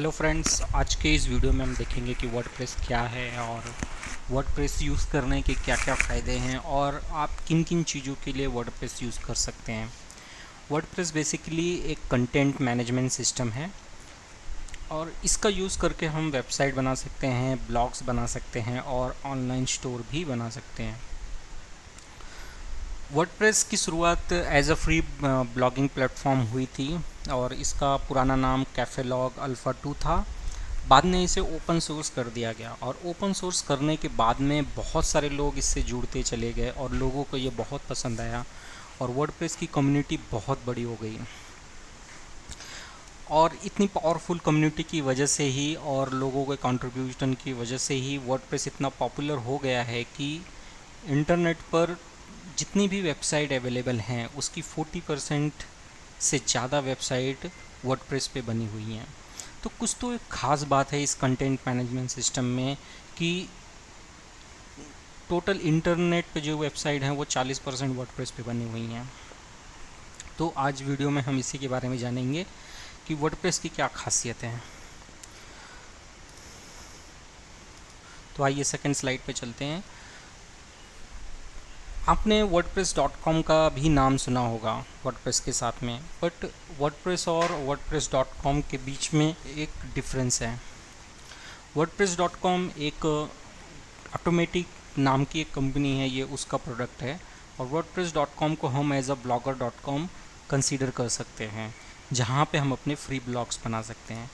Hello friends, आज के इस वीडियो में हम देखेंगे कि वर्डप्रेस क्या है और वर्डप्रेस यूज़ करने के क्या क्या फ़ायदे हैं और आप किन किन चीज़ों के लिए वर्डप्रेस यूज़ कर सकते हैं। वर्डप्रेस बेसिकली एक कंटेंट मैनेजमेंट सिस्टम है और इसका यूज़ करके हम वेबसाइट बना सकते हैं, ब्लॉग्स बना सकते हैं और ऑनलाइन स्टोर भी बना सकते हैं। वर्डप्रेस की शुरुआत as a free blogging platform हुई थी और इसका पुराना नाम कैफेलॉग अल्फ़ा 2 था। बाद में इसे ओपन सोर्स कर दिया गया और ओपन सोर्स करने के बाद में बहुत सारे लोग इससे जुड़ते चले गए और लोगों को ये बहुत पसंद आया और वर्डप्रेस की कम्युनिटी बहुत बड़ी हो गई। और इतनी पावरफुल कम्युनिटी की वजह से ही और लोगों के कंट्रीब्यूशन की वजह से ही वर्डप्रेस इतना पॉपुलर हो गया है कि इंटरनेट पर जितनी भी वेबसाइट अवेलेबल हैं उसकी 40% से ज़्यादा वेबसाइट वर्डप्रेस पे बनी हुई हैं। तो कुछ तो एक ख़ास बात है इस कंटेंट मैनेजमेंट सिस्टम में कि टोटल इंटरनेट पे जो वेबसाइट हैं वो 40% वर्डप्रेस पे बनी हुई हैं। तो आज वीडियो में हम इसी के बारे में जानेंगे कि वर्डप्रेस की क्या खासियत है। तो आइए सेकंड स्लाइड पे चलते हैं। आपने wordpress.com का भी नाम सुना होगा वर्डप्रेस के साथ में, बट वर्डप्रेस और wordpress.com के बीच में एक डिफरेंस है। wordpress.com एक ऑटोमेटिक नाम की एक कंपनी है, ये उसका प्रोडक्ट है और wordpress.com को हम एज अ blogger.com कंसीडर कर सकते हैं, जहाँ पे हम अपने फ्री ब्लॉग्स बना सकते हैं।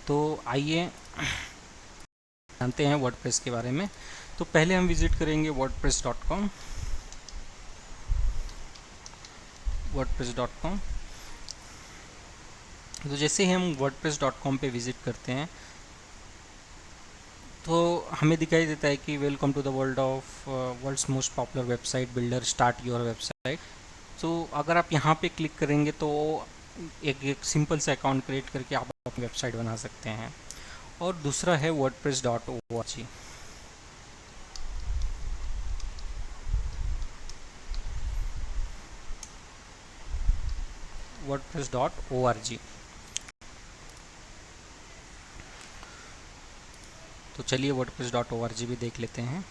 तो आइए जानते हैं वर्डप्रेस के बारे में। तो पहले हम विज़िट करेंगे wordpress.com। तो जैसे ही हम wordpress.com पे विज़िट करते हैं तो हमें दिखाई देता है कि welcome to the world's most popular website builder, start your website. तो अगर आप यहाँ पे क्लिक करेंगे तो एक सिंपल सा अकाउंट क्रिएट करके आप अपनी वेबसाइट बना सकते हैं। और दूसरा है wordpress.org। wordpress.org। तो चलिए wordpress.org भी देख लेते हैं।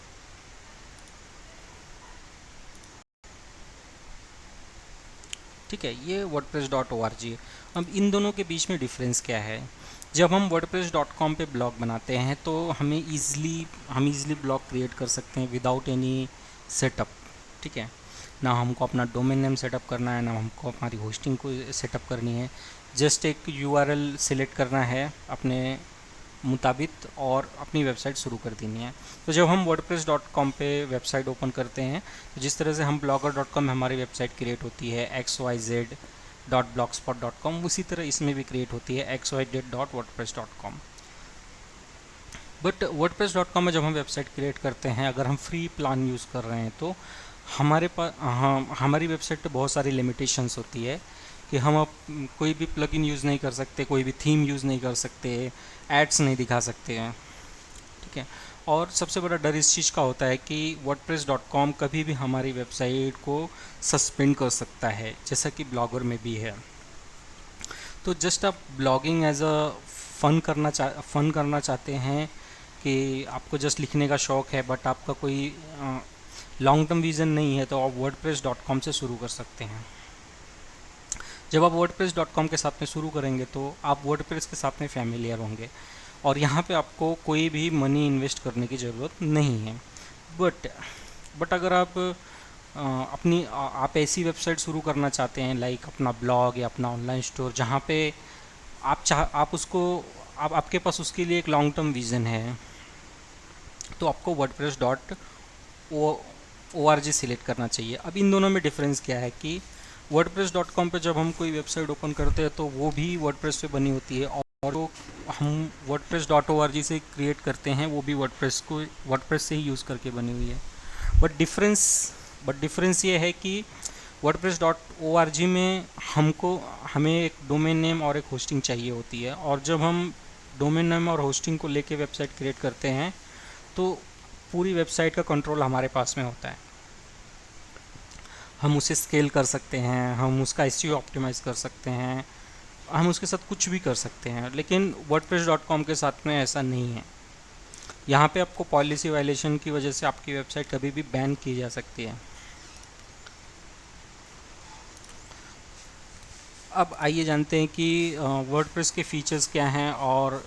ठीक है, ये wordpress.org है। अब इन दोनों के बीच में डिफरेंस क्या है। जब हम wordpress.com पे ब्लॉग बनाते हैं तो हम इजीली ब्लॉग क्रिएट कर सकते हैं विदाउट एनी सेटअप। ठीक है, ना हमको अपना डोमेन नेम सेटअप करना है, ना हमको हमारी होस्टिंग को सेटअप करनी है। जस्ट एक यूआरएल सिलेक्ट करना है अपने मुताबिक और अपनी वेबसाइट शुरू कर देनी है। तो जब हम wordpress.com पे वेबसाइट ओपन करते हैं तो जिस तरह से हम blogger.com में हमारी वेबसाइट क्रिएट होती है xyz.blogspot.com, उसी तरह इसमें भी क्रिएट होती है xyz.wordpress.com। बट wordpress.com में जब हम वेबसाइट क्रिएट करते हैं, अगर हम फ्री प्लान यूज़ कर रहे हैं तो हमारे पास हमारी वेबसाइट पे बहुत सारी लिमिटेशंस होती है कि हम अब कोई भी प्लगइन यूज़ नहीं कर सकते, कोई भी थीम यूज़ नहीं कर सकते, एड्स नहीं दिखा सकते हैं। ठीक है, और सबसे बड़ा डर इस चीज़ का होता है कि wordpress.com कभी भी हमारी वेबसाइट को सस्पेंड कर सकता है, जैसा कि ब्लॉगर में भी है। तो जस्ट आप ब्लॉगिंग एज अ फ़न करना चाहते हैं कि आपको जस्ट लिखने का शौक़ है बट आपका कोई लॉन्ग टर्म विज़न नहीं है, तो आप wordpress.com से शुरू कर सकते हैं। जब आप wordpress.com के साथ में शुरू करेंगे तो आप वर्डप्रेस के साथ में फैमिलियर होंगे और यहाँ पे आपको कोई भी मनी इन्वेस्ट करने की ज़रूरत नहीं है। बट अगर आप ऐसी वेबसाइट शुरू करना चाहते हैं, लाइक अपना ब्लॉग या अपना ऑनलाइन स्टोर, जहाँ पे आपके पास उसके लिए एक लॉन्ग टर्म विज़न है, तो आपको wordpress.org सिलेक्ट करना चाहिए। अब इन दोनों में डिफरेंस क्या है कि wordpress.com पे जब हम कोई वेबसाइट ओपन करते हैं तो वो भी वर्डप्रेस पे बनी होती है और वो हम wordpress.org से क्रिएट करते हैं, वो भी वर्डप्रेस से ही यूज़ करके बनी हुई है। बट डिफरेंस ये है कि wordpress.org में हमें एक डोमेन नेम और एक होस्टिंग चाहिए होती है, और जब हम डोमेन नेम और होस्टिंग को लेके वेबसाइट क्रिएट करते हैं तो पूरी वेबसाइट का कंट्रोल हमारे पास में होता है। हम उसे स्केल कर सकते हैं, हम उसका एसईओ ऑप्टिमाइज़ कर सकते हैं, हम उसके साथ कुछ भी कर सकते हैं, लेकिन wordpress.com के साथ में ऐसा नहीं है। यहाँ पे आपको पॉलिसी वायलेशन की वजह से आपकी वेबसाइट कभी भी बैन की जा सकती है। अब आइए जानते हैं कि वर्डप्रेस के फीचर्स क्या हैं और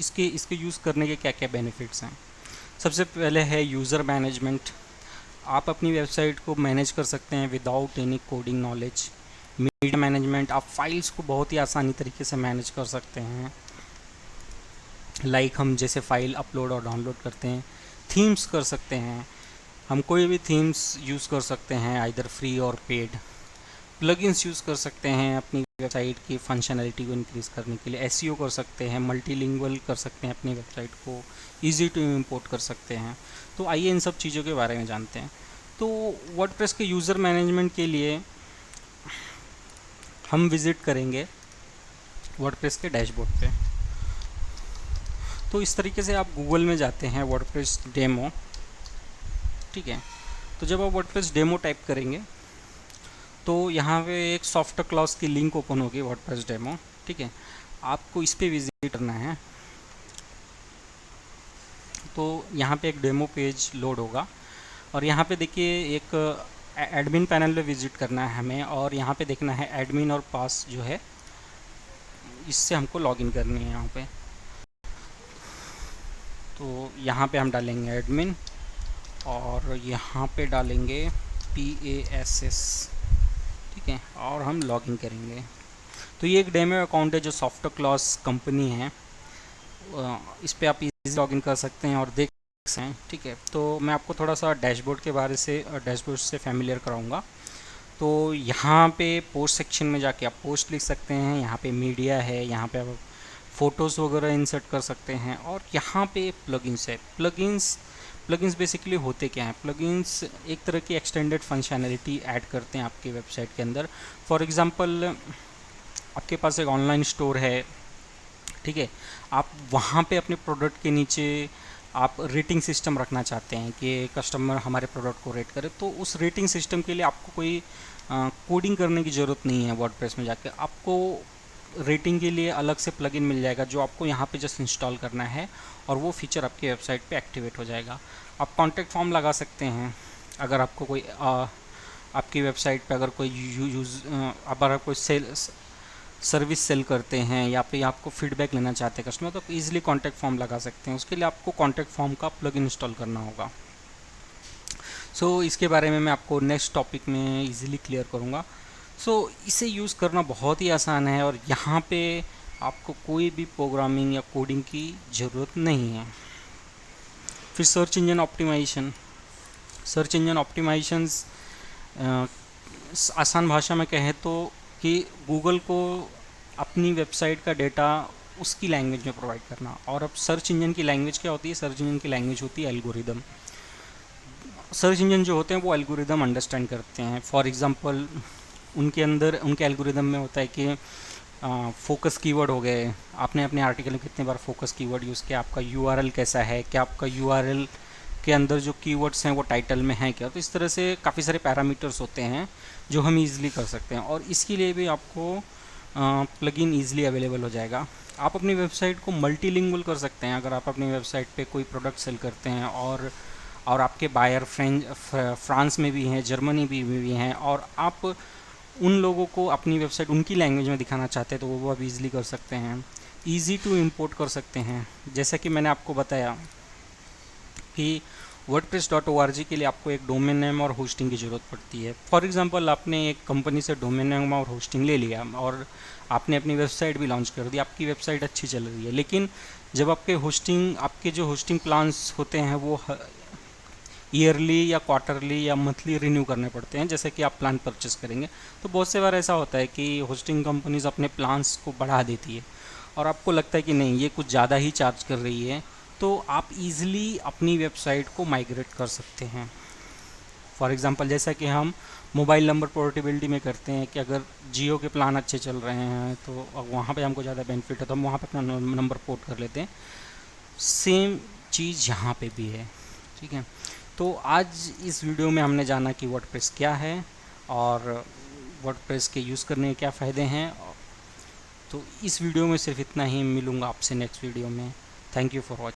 इसके इसके यूज़ करने के क्या क्या बेनिफिट्स हैं। सबसे पहले है यूज़र मैनेजमेंट। आप अपनी वेबसाइट को मैनेज कर सकते हैं without any coding knowledge. Media management, आप फाइल्स को बहुत ही आसानी तरीके से मैनेज कर सकते हैं, हम जैसे फ़ाइल अपलोड और डाउनलोड करते हैं। थीम्स कर सकते हैं, हम कोई भी थीम्स यूज़ कर सकते हैं आइदर फ्री और पेड। प्लगइन्स यूज़ कर सकते हैं अपनी वेबसाइट की फंक्शनैलिटी को इंक्रीज़ करने के लिए। एसईओ कर सकते हैं, मल्टीलिंगुअल कर सकते हैं अपनी वेबसाइट को, इजी टू इंपोर्ट कर सकते हैं। तो आइए इन सब चीज़ों के बारे में जानते हैं। तो वर्डप्रेस के यूज़र मैनेजमेंट के लिए हम विज़िट करेंगे वर्डप्रेस के डैशबोर्ड पे। तो इस तरीके से आप गूगल में जाते हैं वर्डप्रेस डेमो, ठीक है। तो जब आप वर्डप्रेस डेमो टाइप करेंगे तो यहाँ पे एक सॉफ्टवेयर क्लास की लिंक ओपन होगी वर्डप्रेस डेमो, ठीक है। आपको इस पे विजिट करना है। तो यहाँ पे एक डेमो पेज लोड होगा और यहाँ पे देखिए एक एडमिन पैनल पे विजिट करना है हमें, और यहाँ पे देखना है एडमिन और पास जो है, इससे हमको लॉगिन करनी है यहाँ पे। तो यहाँ पे हम डालेंगे एडमिन और यहाँ पे डालेंगे PASS, ठीक है, और हम लॉगिन करेंगे। तो ये एक डेमो अकाउंट है जो सॉफ्टवेयर क्लास कंपनी है, इस पे आप इजी लॉगिन कर सकते हैं और देख सकते हैं, ठीक है। तो मैं आपको थोड़ा सा डैशबोर्ड के बारे से डैशबोर्ड से फैमिलियर कराऊंगा। तो यहाँ पे पोस्ट सेक्शन में जाके आप पोस्ट लिख सकते हैं, यहाँ पे मीडिया है, यहाँ पे आप फ़ोटोज़ वगैरह इंसर्ट कर सकते हैं, और यहाँ पे प्लगइन्स है। प्लगइन्स बेसिकली होते क्या हैं? प्लगइन्स एक तरह की एक्सटेंडेड फंक्शनैलिटी ऐड करते हैं आपकी वेबसाइट के अंदर। फॉर एग्ज़ाम्पल आपके पास एक ऑनलाइन स्टोर है, ठीक है, आप वहाँ पे अपने प्रोडक्ट के नीचे आप रेटिंग सिस्टम रखना चाहते हैं कि कस्टमर हमारे प्रोडक्ट को रेट करे। तो उस रेटिंग सिस्टम के लिए आपको कोई कोडिंग करने की ज़रूरत नहीं है। वर्डप्रेस में जाके आपको रेटिंग के लिए अलग से प्लगइन मिल जाएगा जो आपको यहाँ पे जस्ट इंस्टॉल करना है और वो फीचर आपकी वेबसाइट पे एक्टिवेट हो जाएगा। आप कॉन्टैक्ट फॉर्म लगा सकते हैं अगर आपको कोई आपकी वेबसाइट पे अगर कोई अगर आप कोई सर्विस सेल करते हैं या फिर आपको फीडबैक लेना चाहते हैं कस्टमर, तो आप इजीली कॉन्टैक्ट फॉर्म लगा सकते हैं। उसके लिए आपको कॉन्टैक्ट फॉर्म का प्लगइन इंस्टॉल करना होगा। इसके बारे में मैं आपको नेक्स्ट टॉपिक में इजीली क्लियर करूँगा। इसे यूज़ करना बहुत ही आसान है और यहाँ पे आपको कोई भी प्रोग्रामिंग या कोडिंग की ज़रूरत नहीं है। फिर सर्च इंजन ऑप्टिमाइजेशंस आसान भाषा में कहें तो कि गूगल को अपनी वेबसाइट का डेटा उसकी लैंग्वेज में प्रोवाइड करना। और अब सर्च इंजन की लैंग्वेज क्या होती है? सर्च इंजन की लैंग्वेज होती है एल्गोरिदम। सर्च इंजन जो होते हैं वो एल्गोरिदम अंडरस्टैंड करते हैं। फॉर एग्जांपल उनके एल्गोरिदम में होता है कि फोकस कीवर्ड हो गए, आपने अपने आर्टिकल में कितने बार फोकस कीवर्ड यूज़ किया, आपका यूआरएल कैसा है, क्या आपका यूआरएल के अंदर जो कीवर्ड्स हैं वो टाइटल में हैं क्या। तो इस तरह से काफ़ी सारे पैरामीटर्स होते हैं जो हम ईज़िली कर सकते हैं, और इसके लिए भी आपको प्लगइन ईज़िली अवेलेबल हो जाएगा। आप अपनी वेबसाइट को मल्टीलिंगुअल कर सकते हैं। अगर आप अपनी वेबसाइट पे कोई प्रोडक्ट सेल करते हैं और आपके बायर फ्रांस में भी हैं, जर्मनी भी हैं, और आप उन लोगों को अपनी वेबसाइट उनकी लैंग्वेज में दिखाना चाहते हैं, तो वो आप ईज़िली कर सकते हैं। ईज़ी टू इंपोर्ट कर सकते हैं, जैसा कि मैंने आपको बताया कि wordpress.org के लिए आपको एक डोमेन नेम और होस्टिंग की ज़रूरत पड़ती है। फॉर एग्जांपल आपने एक कंपनी से डोमेन नेम और होस्टिंग ले लिया और आपने अपनी वेबसाइट भी लॉन्च कर दी, आपकी वेबसाइट अच्छी चल रही है, लेकिन जब आपके जो होस्टिंग प्लान्स होते हैं वो ईयरली या क्वार्टरली या मंथली रिन्यू करने पड़ते हैं, जैसे कि आप प्लान परचेस करेंगे। तो बहुत से बार ऐसा होता है कि होस्टिंग कंपनीज अपने प्लान्स को बढ़ा देती है और आपको लगता है कि नहीं, ये कुछ ज़्यादा ही चार्ज कर रही है, तो आप इजीली अपनी वेबसाइट को माइग्रेट कर सकते हैं। फॉर एग्जांपल जैसा कि हम मोबाइल नंबर पोर्टेबिलिटी में करते हैं कि अगर जियो के प्लान अच्छे चल रहे हैं तो वहाँ पे हमको ज़्यादा बेनिफिट है तो हम वहाँ पे अपना नंबर पोर्ट कर लेते हैं। सेम चीज़ यहाँ पे भी है, ठीक है। तो आज इस वीडियो में हमने जाना कि वर्डप्रेस क्या है और वर्डप्रेस के यूज़ करने के क्या फ़ायदे हैं। तो इस वीडियो में सिर्फ इतना ही, मिलूँगा आपसे नेक्स्ट वीडियो में। Thank you for watching.